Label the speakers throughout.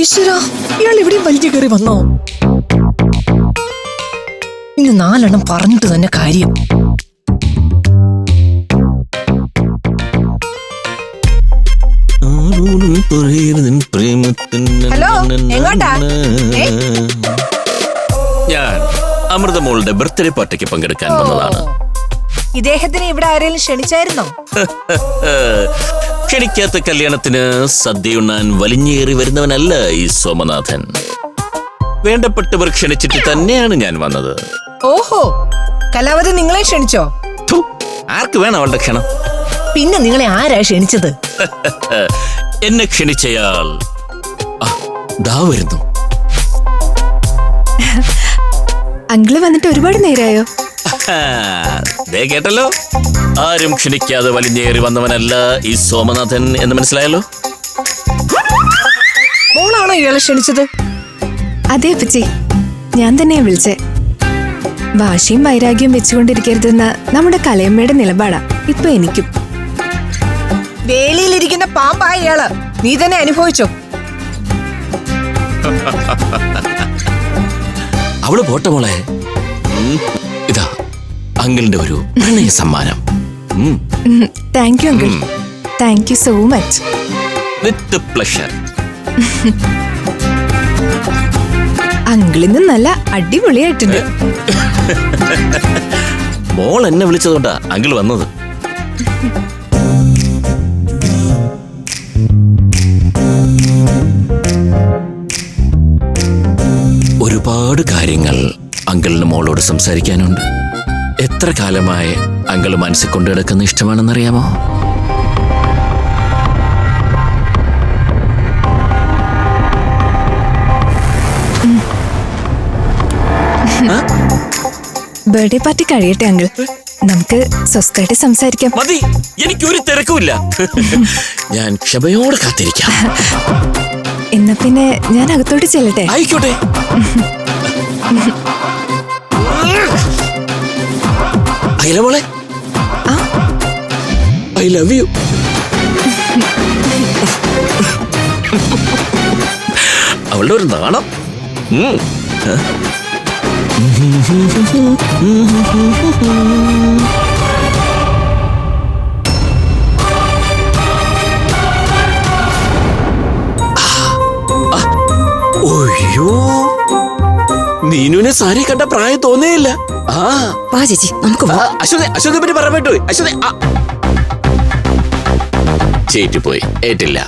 Speaker 1: ഈശ്വരാ, ഇയാൾ എവിടെയും വലിഞ്ഞു കയറി വന്നോ? ഇനി 4 എണ്ണം പറഞ്ഞിട്ട് തന്നെ കാര്യം.
Speaker 2: ഹലോ, എങ്ങോട്ടാ?
Speaker 3: ഞാൻ അമൃതമോളുടെ ബർത്ത്ഡേ പാർട്ടിക്ക് പങ്കെടുക്കാൻ വന്നതാണ്.
Speaker 2: ഇദ്ദേഹത്തിന് ഇവിടെ ആരെങ്കിലും ക്ഷണിച്ചായിരുന്നോ?
Speaker 3: ക്ഷണിക്കാത്ത കല്യാണത്തിന് സദ്യയുണ്ണാൻ വലിഞ്ഞേറി വരുന്നവനല്ല ഈ സോമനാഥൻ. വേണ്ടപ്പെട്ടവർ ക്ഷണിച്ചിട്ട് തന്നെയാണ് ഞാൻ വന്നത്.
Speaker 2: ഓഹോ, കലാവതി നിങ്ങളെ ക്ഷണിച്ചോ?
Speaker 3: ആർക്ക് വേണം അവളുടെ ക്ഷണം?
Speaker 1: പിന്നെ നിങ്ങളെ ആരാ ക്ഷണിച്ചത്?
Speaker 3: എന്നെ ക്ഷണിച്ചയാൾ ദാ വരുന്നു.
Speaker 4: അങ്കിള് വന്നിട്ട് ഒരുപാട് നേരമായോ?
Speaker 3: ദേ കേട്ടല്ലോ, ആരും ക്ഷണിക്കാതെ വലിഞ്ഞേറി വന്നവനല്ല ഈ സോമനാഥൻ എന്ന് മനസ്സിലായല്ലോ.
Speaker 2: മോളാണോ ഇയാളെ ക്ഷണിച്ചത്?
Speaker 4: അതെ അപ്പച്ചി, ഞാൻ തന്നെയാ വിളിച്ചേ. വാശിയും വൈരാഗ്യവും വെച്ചുകൊണ്ടിരിക്കരുതെന്ന നമ്മുടെ കലയമ്മയുടെ നിലപാടാ ഇപ്പൊ എനിക്കും.
Speaker 2: വേലിയിലിരിക്കുന്ന പാമ്പായ ഇയാള് നീ തന്നെ അനുഭവിച്ചോ?
Speaker 3: അവള് പോട്ടെ മോളെ. ഇതാ അങ്കിളിന്റെ ഒരു പ്രണയ സമ്മാനം.
Speaker 4: Thank you uncle, thank you so much.
Speaker 3: With pleasure.
Speaker 4: അങ്കിളിന്ന് നല്ല അടിപൊളിയായിട്ടുണ്ട്.
Speaker 3: മോൾ എന്നെ വിളിച്ചതുകൊണ്ടാ അങ്കിൾ വന്നത്. ഒരുപാട് കാര്യങ്ങൾ അങ്കിളിന് മോളോട് സംസാരിക്കാനുണ്ട്. എത്ര കാലമായി അങ്കിൾ മനസ്സിൽ കൊണ്ടു കിടക്കുന്ന ഇഷ്ടമാണെന്നറിയാമോ?
Speaker 4: ബർത്ത്ഡേ പാർട്ടി കഴിയട്ടെ അങ്കിൾ, നമുക്ക് സ്വസ്ഥമായിട്ട് സംസാരിക്കാം.
Speaker 3: മതി, എനിക്കൊരു തിരക്കുമില്ല. ഞാൻ ക്ഷമയോടെ കാത്തിരിക്കാം.
Speaker 4: എന്നാ പിന്നെ ഞാൻ അകത്തോട്ട് ചെല്ലട്ടെ?
Speaker 3: ആയിക്കോട്ടെ. മോളെ, ഐ ലവ് യു. അവളുടെ ഒരു നാണം. ഓയ്യോ, നീനുവിനെ സാരി കണ്ട പ്രായം തോന്നേയില്ല.
Speaker 4: വാ ചേച്ചി, നമുക്ക്
Speaker 3: അശ്വതി പറ്റി പറയാൻ പറ്റൂ. അശ്വതി ചേറ്റുപോയി, ഏറ്റില്ല.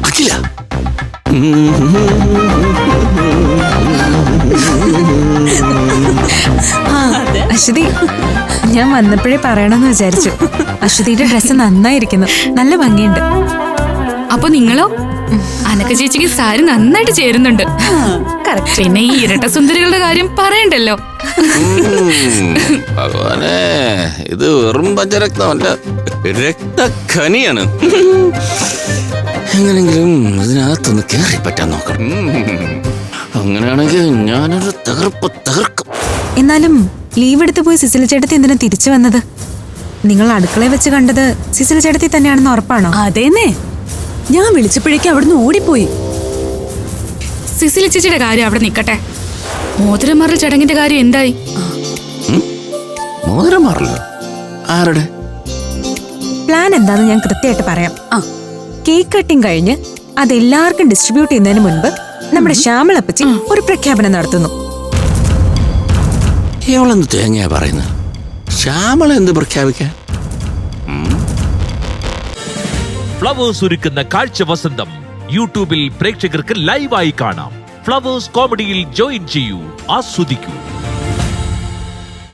Speaker 3: അഖില,
Speaker 5: അശ്വതി, ഞാൻ വന്നപ്പോഴേ പറയണമെന്ന് വിചാരിച്ചു. അശ്വതിയുടെ ഡ്രസ്സ് നന്നായിരിക്കുന്നു, നല്ല ഭംഗിയുണ്ട്.
Speaker 6: അപ്പൊ നിങ്ങളോ? അനക്ക ചേച്ചിക്ക് സാരി നന്നായിട്ട് ചേരുന്നുണ്ട്. പിന്നെ ഈ ഇരട്ട സുന്ദരികളുടെ കാര്യം പറയണ്ടല്ലോ.
Speaker 3: ഭഗവാനെ, ഇത് വെറും പഞ്ചരക്തമല്ല, രക്തഖനിയാണ്. എങ്ങനെങ്കിലും ഇതിനകത്തൊന്ന് കേറി പറ്റാൻ നോക്കണം. അങ്ങനെയാണെങ്കിൽ ഞാനൊരു തകർക്കും.
Speaker 5: എന്നാലും ലീവ് എടുത്ത് പോയി സിസിലി ചേട്ടത്തി എന്തിനാ തിരിച്ചു വന്നത്? നിങ്ങൾ അടുക്കളയിൽ വെച്ച് കണ്ടത് സിസിലി ചേട്ടത്തി തന്നെയാണെന്ന് ഉറപ്പാണോ?
Speaker 7: അതേന്നെ, ഞാൻ വിളിച്ചപ്പോഴേക്കും അവിടുന്ന് ഓടിപ്പോയി.
Speaker 6: സിസിലി ചേച്ചിയുടെ കാര്യം അവിടെ നിക്കട്ടെ. മോതിരം മാറൽ ചടങ്ങിന്റെ കാര്യം എന്തായി?
Speaker 3: മോതിരം മാറല്ലോ? ആരുടെ
Speaker 5: പ്ലാൻ എന്താന്ന് ഞാൻ കൃത്യമായിട്ട് പറയാം. കേക്ക് കട്ടിങ് കഴിഞ്ഞ് അതെല്ലാവർക്കും ഡിസ്ട്രിബ്യൂട്ട് ചെയ്യുന്നതിന് മുൻപ് നമ്മുടെ ശ്യാമളപ്പച്ചി ഒരു പ്രഖ്യാപനം നടത്തുന്നു.
Speaker 3: ഇവളെന്ത് തേങ്ങയാ പറയുന്നത്? ശ്യാമള എന്ത് പ്രഖ്യാപിക്കാൻ?
Speaker 8: ഫ്ലവേഴ്സ് ഒരുക്കുന്ന കാഴ്ച വസന്തം യൂട്യൂബിൽ പ്രേക്ഷകർക്ക് ലൈവായി കാണാം. ഫ്ലവേഴ്സ് കോമഡിയിൽ ജോയിൻ ചെയ്യൂ, ആസ്വദിക്കൂ.